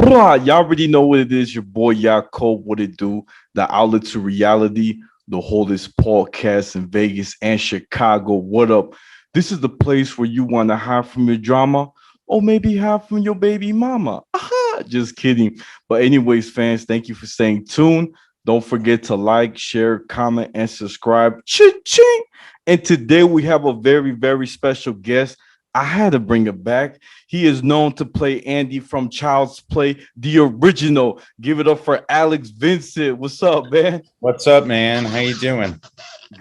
Y'all already know what it is. Your boy Yaakov, what it do? The outlet to reality, the holdest podcast in Vegas and Chicago. What up? This is the place where you want to hide from your drama or maybe hide from your baby mama. Aha, just kidding. But, anyways, fans, thank you for staying tuned. Don't forget to like, share, comment, and subscribe. Ching! And today we have a very, very special guest. I had to bring it back. He is known to play Andy from Child's Play, the original. Give it up for Alex Vincent. What's up, man? What's up, man? How you doing?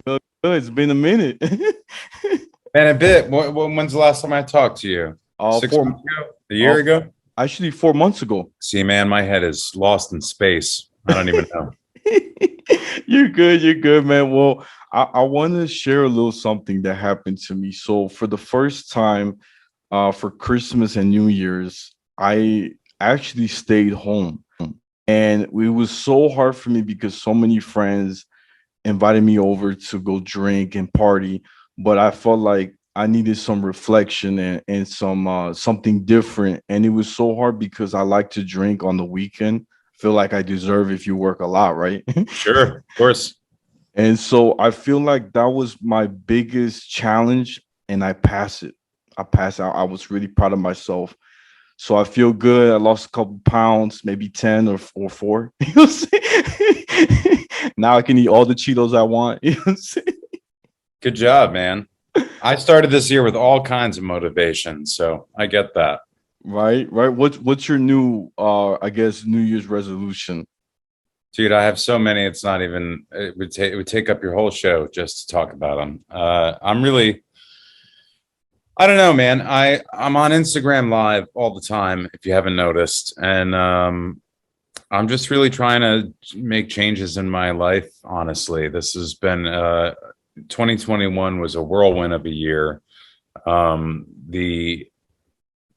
Good. It's been a minute. Been a bit. When's the last time I talked to you? 6 months ago? A year ago? Actually, 4 months ago. See, man, my head is lost in space. I don't even know. You're good, man. Well, I want to share a little something that happened to me. So for the first time, for Christmas and New Year's, I actually stayed home. And it was so hard for me because so many friends invited me over to go drink and party. But I felt like I needed some reflection and some something different. And it was so hard because I like to drink on the weekend. Feel like I deserve if you work a lot, right? Sure, of course. And so I feel like that was my biggest challenge, and I passed it. I passed out. I was really proud of myself. So I feel good. I lost a couple pounds, maybe 10 or 4. You know what I'm saying? Now I can eat all the Cheetos I want. You know what I'm saying? Good job, man. I started this year with all kinds of motivation, so I get that. Right. What's your new I guess New Year's resolution? Dude, I have so many. It's not even. It would take up your whole show just to talk about them. I'm really. I don't know, man. I'm on Instagram Live all the time. If you haven't noticed, and I'm just really trying to make changes in my life. Honestly, this has been 2021 was a whirlwind of a year. The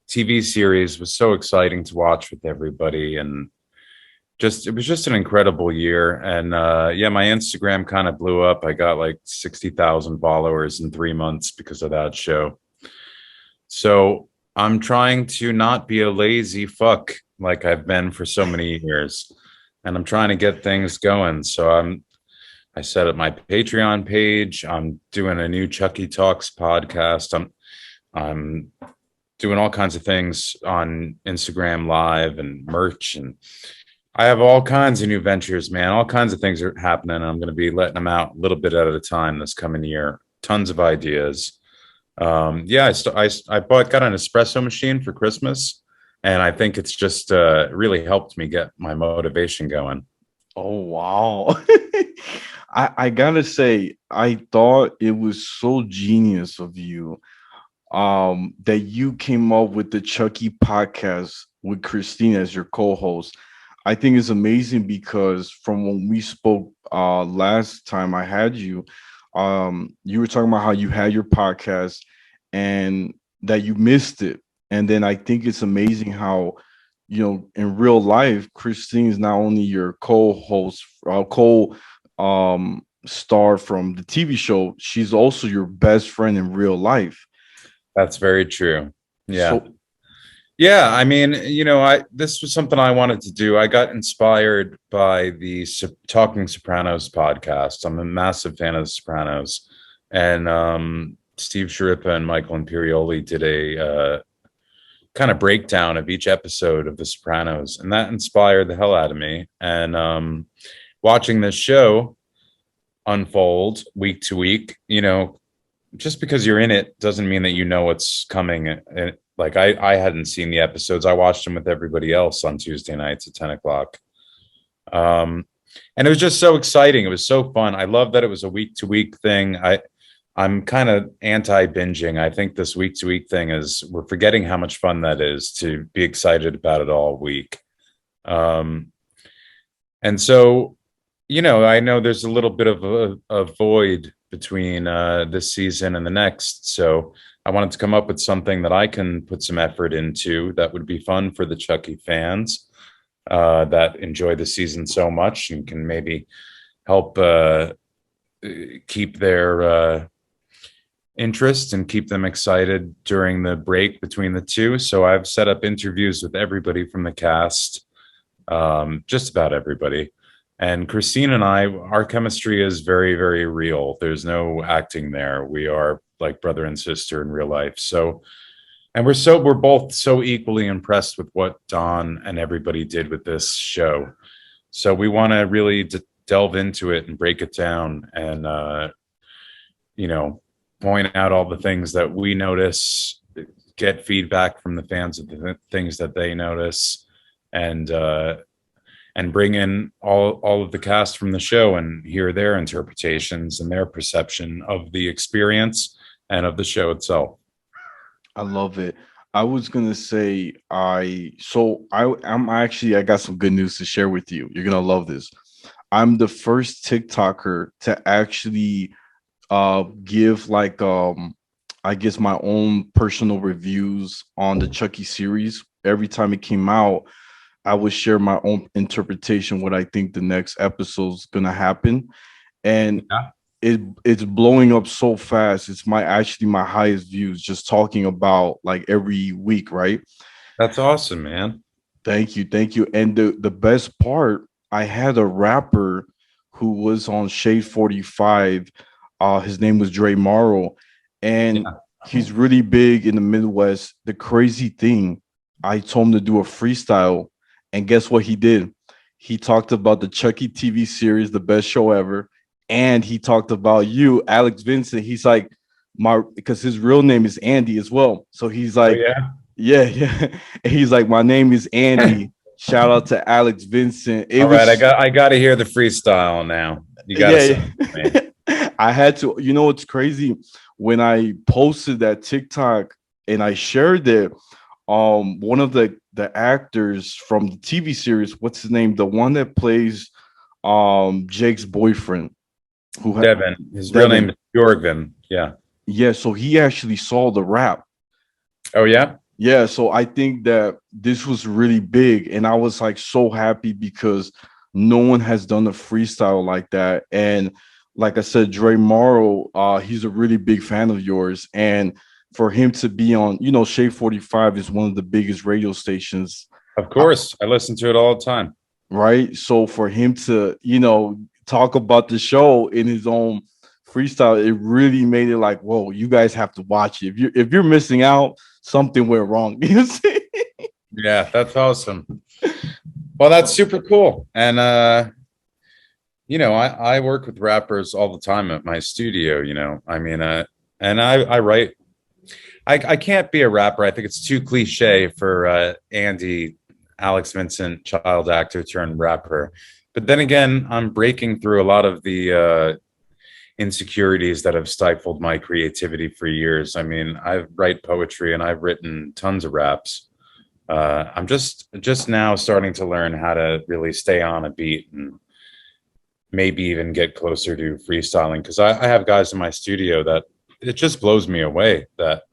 TV series was so exciting to watch with everybody, and it was just an incredible year. And yeah, my Instagram kind of blew up. I got like 60,000 followers in 3 months because of that show. So I'm trying to not be a lazy fuck like I've been for so many years, and I'm trying to get things going. So I set up my Patreon page. I'm doing a new Chucky Talks podcast. I'm doing all kinds of things on Instagram Live and merch, and I have all kinds of new ventures, man. All kinds of things are happening. I'm going to be letting them out a little bit at a time this coming year. Tons of ideas. Yeah, I got an espresso machine for Christmas, and I think it's just really helped me get my motivation going. Oh wow. I gotta say, I thought it was so genius of you that you came up with the Chucky podcast with Christine as your co-host. I think it's amazing because from when we spoke last time I had you, you were talking about how you had your podcast and that you missed it. And then I think it's amazing how, in real life, Christine is not only your co-host, star from the TV show, she's also your best friend in real life. That's very true. Yeah. So, Yeah, I mean, this was something I wanted to do. I got inspired by the Talking Sopranos podcast. I'm a massive fan of the Sopranos, and Steve Sharippa and Michael Imperioli did a kind of breakdown of each episode of the Sopranos, and that inspired the hell out of me. And watching this show unfold week to week, just because you're in it doesn't mean that you know what's coming. And like I hadn't seen the episodes. I watched them with everybody else on Tuesday nights at 10 o'clock. And it was just so exciting. It was so fun. I love that it was a week to week thing. I'm kind of anti binging. I think this week to week thing we're forgetting how much fun that is to be excited about it all week. And so, I know there's a little bit of a void between this season and the next. So I wanted to come up with something that I can put some effort into that would be fun for the Chucky fans that enjoy the season so much and can maybe help keep their interest and keep them excited during the break between the two. So I've set up interviews with everybody from the cast, just about everybody. And Christine and I, our chemistry is very, very real. There's no acting there. We are like brother and sister in real life. So, and we're both so equally impressed with what Don and everybody did with this show. So we want to really delve into it and break it down and, you know, point out all the things that we notice, get feedback from the fans of the things that they notice, and bring in all of the cast from the show and hear their interpretations and their perception of the experience and of the show itself. I love it. I was gonna say I got some good news to share with you. You're gonna love this. I'm the first TikToker to actually give like I guess my own personal reviews on the Chucky series. Every time it came out, I would share my own interpretation, what I think the next episode's gonna happen. And Yeah, it's blowing up so fast. It's my highest views just talking about like every week, right? that's awesome, man. Thank you, thank you. And the best part, I had a rapper who was on Shade 45. His name was Dre Morrow, and Yeah. he's really big in the Midwest. The crazy thing, I told him to do a freestyle, and guess what he did? He talked about the Chucky TV series, the best show ever, and he talked about you, Alex Vincent. He's like my because his real name is Andy as well. So he's Oh like, yeah. yeah, yeah. And he's like, my name is Andy. Shout out to Alex Vincent. It All right, was I got to hear the freestyle now. You got to yeah, send it to me. yeah. I had to, you know what's crazy? When I posted that TikTok and I shared it, one of the actors from the TV series, what's his name? The one that plays Jake's boyfriend, who had Devin, his real name Devin. is Jorgvin. Yeah. Yeah, so he actually saw the rap. Oh yeah. Yeah, so I think that this was really big, and I was like so happy because no one has done a freestyle like that. And like I said, Dre Morrow, he's a really big fan of yours, and for him to be on, Shade 45 is one of the biggest radio stations, Of course, I listen to it all the time. right? So for him to, talk about the show in his own freestyle, it really made it like, whoa, you guys have to watch it. If you're missing out, something went wrong. You see? Yeah, that's awesome. Well, that's super cool. And I work with rappers all the time at my studio, I mean, and I write. I can't be a rapper. I think it's too cliche for Andy, Alex Vincent, child actor turned rapper. But then again, I'm breaking through a lot of the insecurities that have stifled my creativity for years. I mean, I write poetry and I've written tons of raps. I'm just now starting to learn how to really stay on a beat and maybe even get closer to freestyling, because I have guys in my studio that it just blows me away that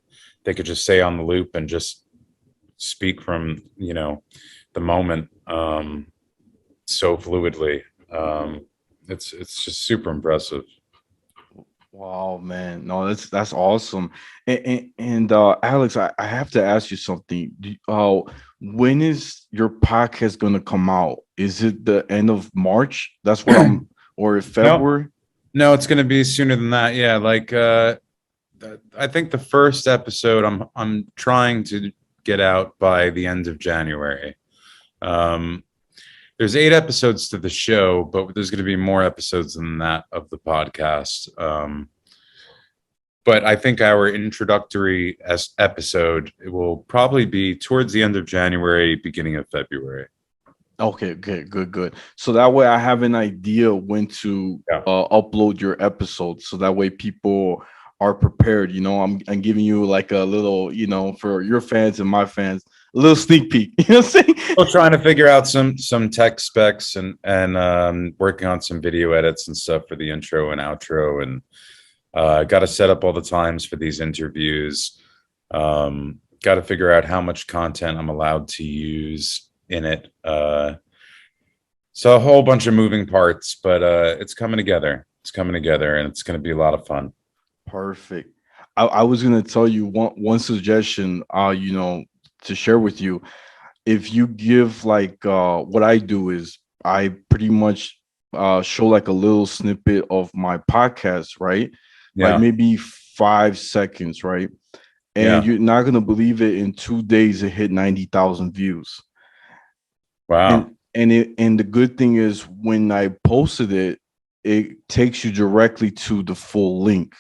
they could just stay on the loop and just speak from the moment so fluidly. It's just super impressive. Wow, man. No, that's awesome. And Alex, I have to ask you something. When is your podcast gonna come out? Is it the end of March? That's what I'm, or No, February? no, it's going to be sooner than that. Yeah, like I think the first episode I'm trying to get out by the end of January. Um, there's 8 episodes to the show, but there's going to be more episodes than that of the podcast. But I think our introductory episode, it will probably be towards the end of January, beginning of February. Okay, okay, good, good. So that way I have an idea when to Yeah. upload your episode. So that way people are prepared. I'm giving you like a little, for your fans and my fans, a little sneak peek. You know what I'm saying? Still trying to figure out some tech specs and working on some video edits and stuff for the intro and outro, and got to set up all the times for these interviews. Got to figure out how much content I'm allowed to use in it. So a whole bunch of moving parts, but it's coming together. It's coming together, and it's going to be a lot of fun. Perfect. I was gonna tell you one suggestion, to share with you. If you give like what I do is I pretty much show like a little snippet of my podcast, right? Like Yeah. maybe 5 seconds, right? And Yeah. you're not gonna believe it. In 2 days, it hit 90,000 views. Wow. And the good thing is when I posted it, it takes you directly to the full link.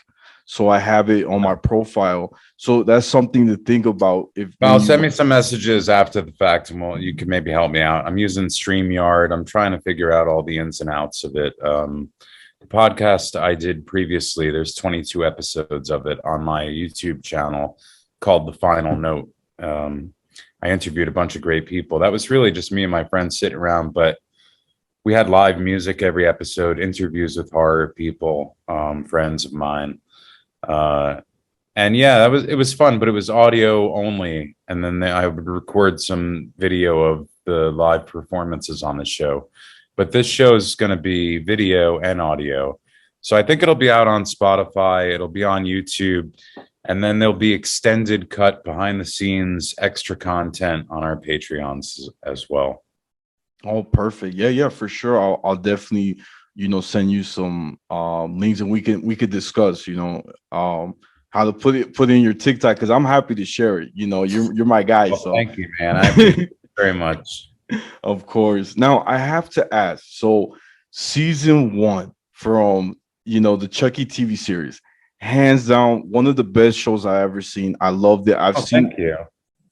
So I have it on my profile. So that's something to think about if when Well, send you me some messages after the fact, and you can maybe help me out. I'm using StreamYard. I'm trying to figure out all the ins and outs of it. The podcast I did previously, there's 22 episodes of it on my YouTube channel called The Final Note. I interviewed a bunch of great people. That was really just me and my friends sitting around, but we had live music every episode, interviews with horror people, friends of mine. Uh, and yeah, it was fun, but it was audio only. And then I would record some video of the live performances on the show. But this show is going to be video and audio. So I think it'll be out on Spotify, it'll be on YouTube, and then there'll be extended cut behind the scenes extra content on our Patreons as well. oh, perfect. Yeah, yeah, for sure. I'll definitely, send you some links and we could discuss, how to put in your TikTok because I'm happy to share it. You're my guy. Well, So thank you, man. I appreciate it very much. of course. Now I have to ask. So season one from the Chucky TV series, hands down, one of the best shows I ever seen. I loved it. I've Oh, seen, thank you.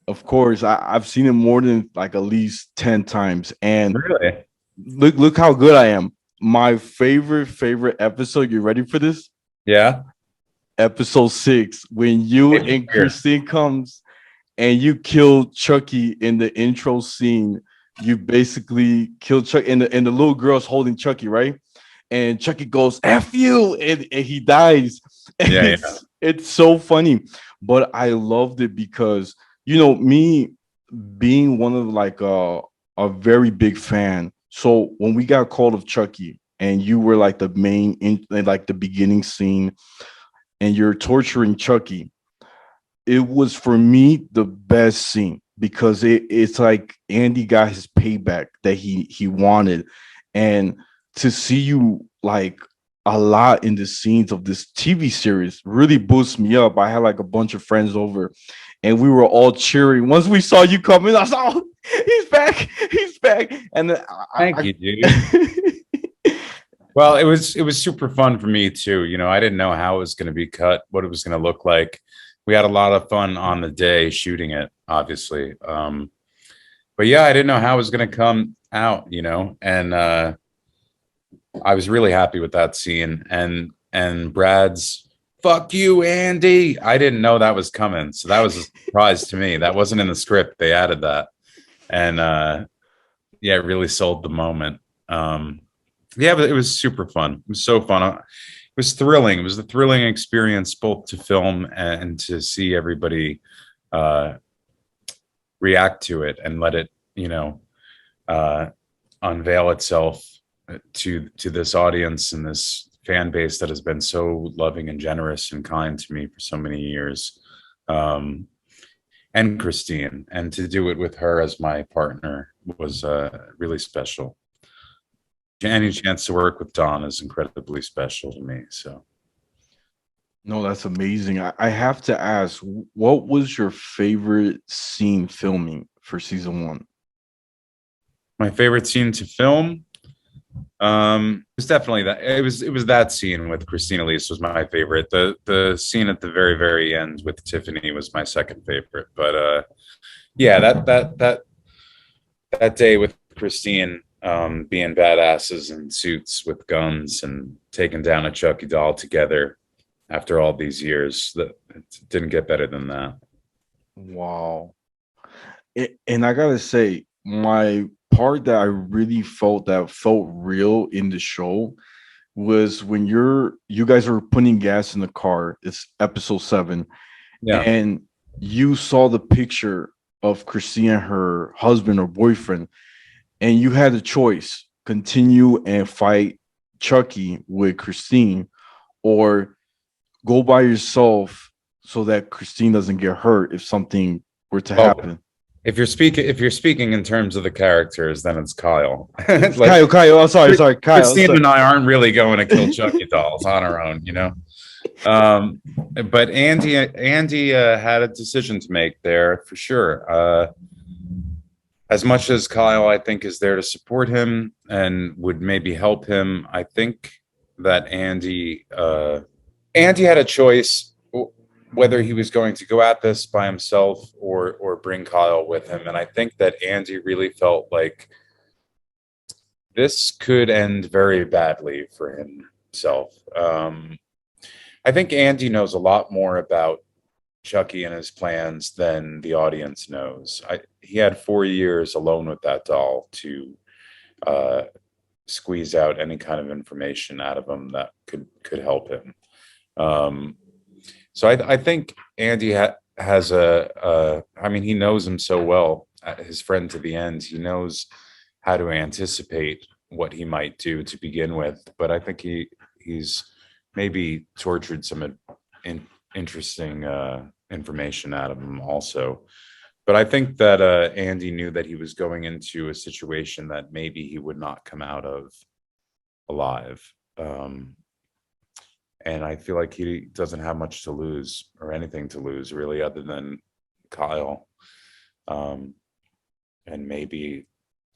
of course, I've seen it more than like at least 10 times. And Really? look how good I am. My favorite episode. You ready for this? Yeah. Episode 6, when you Same and here. Christine comes and you kill Chucky in the intro scene. You basically kill Chucky, and the little girl's holding Chucky, right? And Chucky goes "F you," and he dies. And Yeah, yeah. it's so funny, but I loved it because me being one of like a very big fan. So when we got called of Chucky, and you were like the main in like the beginning scene, and you're torturing Chucky, it was for me the best scene because it's like Andy got his payback that he wanted, and to see you like a lot in the scenes of this TV series really boosts me up. I had like a bunch of friends over, and we were all cheering once we saw you come in. I was oh, he's back, and then Thank you, dude. Well, it was super fun for me too. I didn't know how it was going to be cut, what it was going to look like. We had a lot of fun on the day shooting it, obviously. But yeah, I didn't know how it was going to come out, and I was really happy with that scene. And Brad's "fuck you, Andy." I didn't know that was coming, so that was a surprise to me. That wasn't in the script. They added that, and yeah, it really sold the moment. Yeah, but it was super fun. It was so fun. It was thrilling. It was a thrilling experience both to film and to see everybody uh, react to it and let it, uh, unveil itself to this audience and this fan base that has been so loving and generous and kind to me for so many years. And Christine, and to do it with her as my partner was really special. Any chance to work with Don is incredibly special to me. So, no, that's amazing. I have to ask, what was your favorite scene filming for season one? my favorite scene to film, it was definitely that. It was that scene with Christine Elise was my favorite. The scene at the very end with Tiffany was my second favorite. But yeah, that day with Christine, being badasses in suits with guns and taking down a Chucky doll together after all these years, that it didn't get better than that. Wow. And I gotta say, my part that I really felt real in the show was when you guys were putting gas in the car. It's episode 7, Yeah. and you saw the picture of Christine and her husband or boyfriend, and you had a choice: continue and fight Chucky with Christine, or go by yourself so that Christine doesn't get hurt if something were to Oh, happen. if you're speaking in terms of the characters, then it's Kyle. Kyle, Kyle. Oh, sorry, Kyle. Christine Sorry. and I aren't really going to kill Chucky dolls on our own, you know. But Andy had a decision to make there for sure. As much as Kyle, I think, is there to support him and would maybe help him, I think that Andy had a choice whether he was going to go at this by himself or bring Kyle with him. And I think that Andy really felt like this could end very badly for himself. I think Andy knows a lot more about Chucky and his plans than the audience knows. He had 4 years alone with that doll to squeeze out any kind of information out of him that could help him. So I think Andy has I mean, he knows him so well, his friend to the end. He knows how to anticipate what he might do to begin with. But I think he's maybe tortured some interesting information out of him also. But I think that Andy knew that he was going into a situation that maybe he would not come out of alive. And I feel like he doesn't have much to lose or anything to lose really other than Kyle. And maybe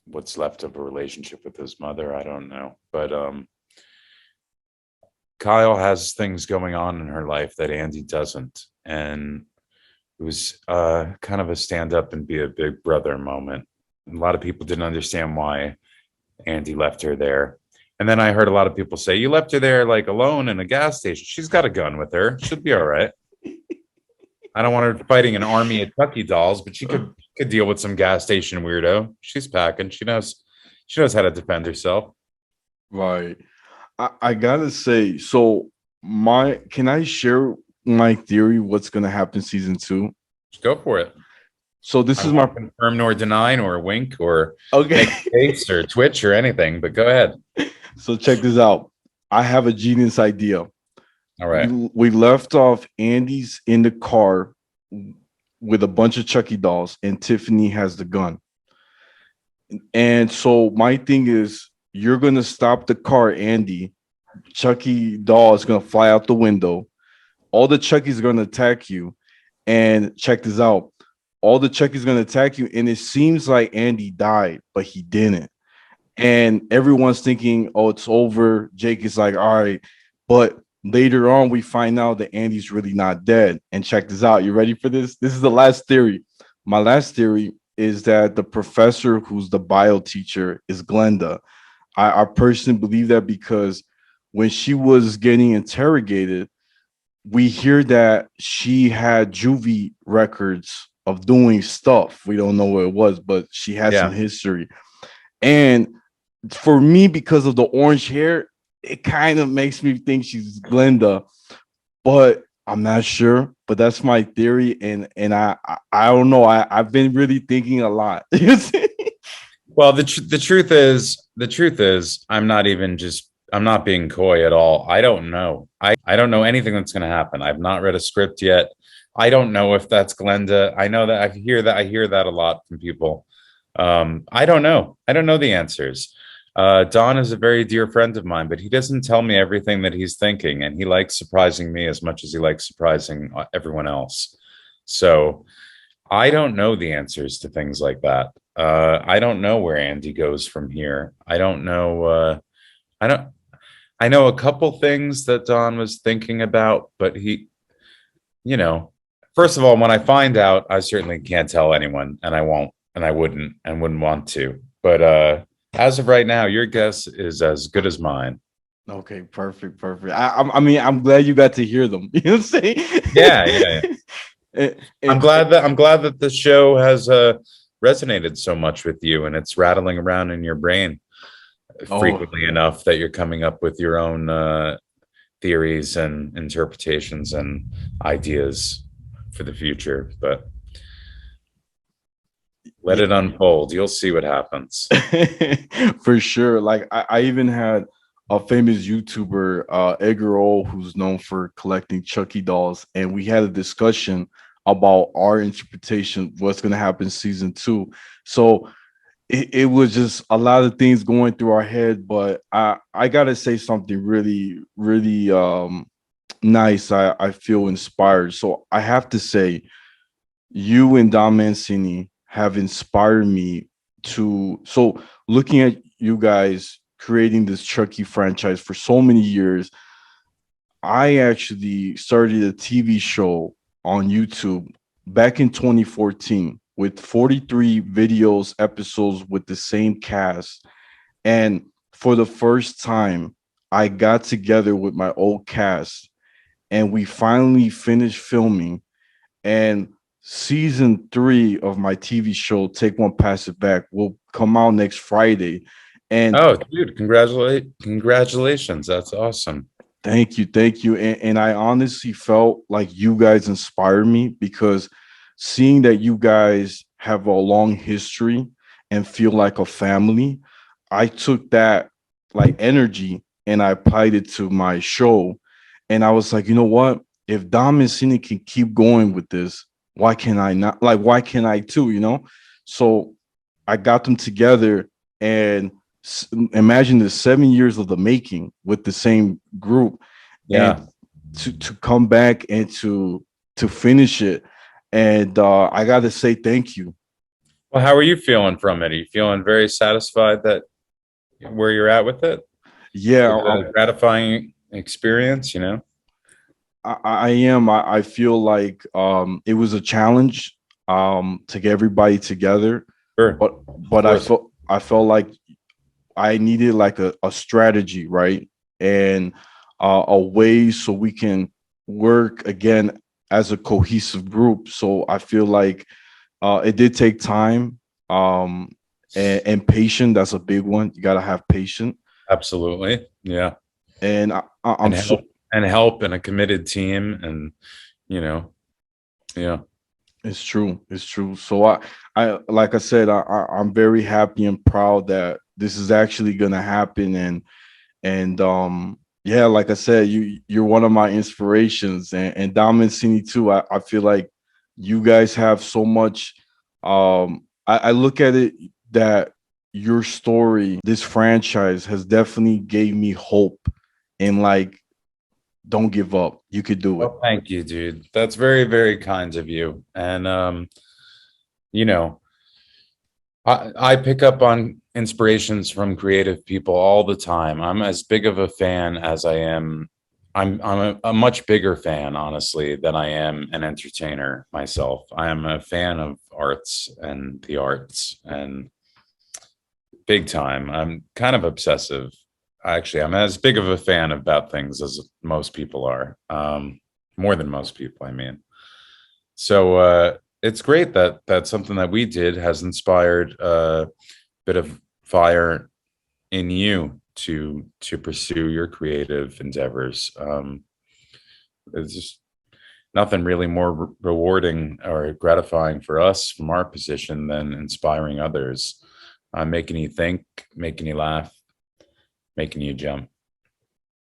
what's left of a relationship with his mother. I don't know. But Kyle has things going on in her life that Andy doesn't. And it was kind of a stand up and be a big brother moment. A lot of people didn't understand why Andy left her there. And then I heard a lot of people say, you left her there like alone in a gas station. She's got a gun with her. She'll be all right. I don't want her fighting an army of Chucky dolls, but she could deal with some gas station weirdo. She's packing. She knows how to defend herself. Right. I gotta say, so can I share my theory what's gonna happen season 2? Just go for it. So this I is my won't confirm nor deny nor wink or okay. make face or twitch or anything, but go ahead. So check this out. I have a genius idea. All right. We left off Andy's in the car with a bunch of Chucky dolls, and Tiffany has the gun. And so my thing is, you're gonna stop the car, Andy. Chucky doll is gonna fly out the window. All the Chucky's gonna attack you. And check this out. All the Chucky's gonna attack you, and it seems like Andy died, but he didn't. And everyone's thinking, oh, it's over. Jake is like, all right. But later on, we find out that Andy's really not dead. And check this out. You ready for this? This is the last theory. My last theory is that the professor who's the bio teacher is Glenda. I personally believe that because when she was getting interrogated, we hear that she had juvie records of doing stuff. We don't know what it was, but she had some history. And for me, because of the orange hair, it kind of makes me think she's Glenda, but I'm not sure. But that's my theory, and I don't know. I've been really thinking a lot. Well, the truth is, I'm not being coy at all. I don't know. I don't know anything that's going to happen. I've not read a script yet. I don't know if that's Glenda. I know that I hear that a lot from people. I don't know. I don't know the answers. Don is a very dear friend of mine, but he doesn't tell me everything that he's thinking, and he likes surprising me as much as he likes surprising everyone else. So I don't know the answers to things like that. I don't know where Andy goes from here. I don't know. I know a couple things that Don was thinking about, but he, first of all, when I find out, I certainly can't tell anyone, and I won't, and I wouldn't want to. But as of right now, your guess is as good as mine. Okay, perfect. I mean, I'm glad you got to hear them. You know what I'm saying? Yeah. I'm glad that the show has resonated so much with you, and it's rattling around in your brain frequently enough that you're coming up with your own theories and interpretations and ideas for the future. But let it unfold. You'll see what happens. For sure. Like I even had a famous YouTuber, Edgar O, who's known for collecting Chucky dolls, and we had a discussion about our interpretation, what's going to happen season two. So it was just a lot of things going through our head, but I gotta say something really, really nice. I feel inspired. So I have to say, you and Don Mancini have inspired me to. So looking at you guys creating this Chucky franchise for so many years, I actually started a TV show on YouTube back in 2014 with 43 videos, episodes with the same cast. And for the first time, I got together with my old cast and we finally finished filming. And season three of my TV show, Take One, Pass It Back, will come out next Friday. And Oh, dude, congratulations. That's awesome. thank you, thank you. And I honestly felt like you guys inspired me because seeing that you guys have a long history and feel like a family, I took that like energy and I applied it to my show. And I was like, you know what? If Dom and Cine can keep going with this, why can I not? Like, why can't I too? You know? So I got them together and imagine the 7 years of the making with the same group Yeah. and to come back and to finish it. And I gotta say thank you. Well, how are you feeling from it? Are you feeling very satisfied that where you're at with it? Yeah, Was it a gratifying experience, you know? I am. I feel like it was a challenge to get everybody together, Sure. Of but course. I felt like I needed like a strategy, right? And a way so we can work again as a cohesive group. So I feel like it did take time and patience. That's a big one. You gotta have patience. Absolutely. Yeah. And And I'm so help and a committed team and you know, yeah. it's true. It's true. So I like I said, I'm very happy and proud that this is actually gonna happen. And yeah, like I said, you're one of my inspirations and Dom Mancini too. I feel like you guys have so much. I look at it that your story, this franchise has definitely gave me hope and like don't give up. You could do it. Well, thank you, dude. That's very, very kind of you. And you know, I pick up on inspirations from creative people all the time. I'm as big of a fan as I am. I'm a much bigger fan, honestly, than I am an entertainer myself. I am a fan of arts and the arts and big time. I'm kind of obsessive. Actually, I'm as big of a fan about things as most people are. More than most people, I mean. So it's great that that's something that we did has inspired a bit of fire in you to pursue your creative endeavors. It's just nothing really more rewarding or gratifying for us from our position than inspiring others, making you think, making you laugh, making you jump,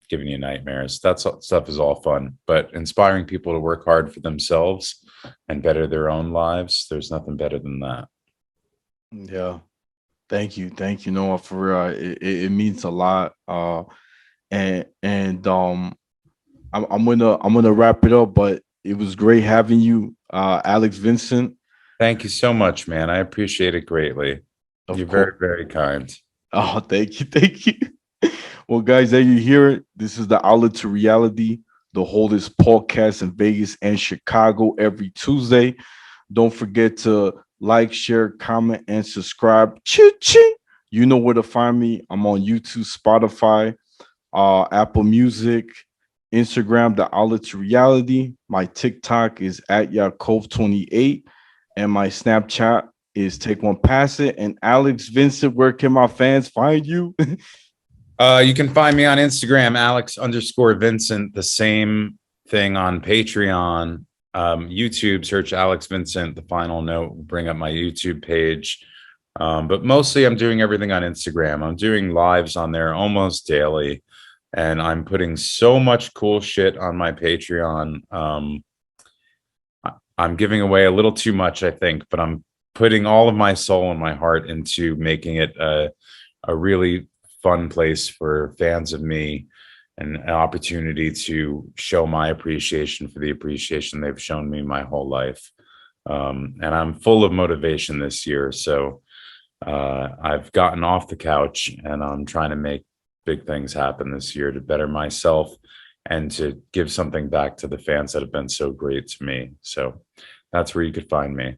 giving you nightmares. Stuff is all fun, but inspiring people to work hard for themselves and better their own lives, there's nothing better than that. Yeah. Thank you, Noah. For real, it means a lot. And I'm gonna wrap it up, but it was great having you, Alex Vincent. Thank you so much, man. I appreciate it greatly. Of You're very, course. very kind. Oh, thank you, thank you. Well, guys, there you hear it. This is the Outlet to Reality, the holdest podcast in Vegas and Chicago every Tuesday. Don't forget to like, share, comment, and subscribe. Ching. You know where to find me. I'm on YouTube, Spotify, Apple Music, Instagram, the Outlet to Reality. My TikTok is at Yaakov28, and my Snapchat is Take One Pass It. And Alex Vincent, where can my fans find you? You can find me on Instagram, Alex_Vincent, the same thing on Patreon. YouTube, search Alex Vincent. The final note will bring up my YouTube page. But mostly I'm doing everything on Instagram. I'm doing lives on there almost daily. and I'm putting so much cool shit on my Patreon. I'm giving away a little too much, I think, but I'm putting all of my soul and my heart into making it a really fun place for fans of me, and an opportunity to show my appreciation for the appreciation they've shown me my whole life. And I'm full of motivation this year. So I've gotten off the couch and I'm trying to make big things happen this year to better myself and to give something back to the fans that have been so great to me. So that's where you could find me.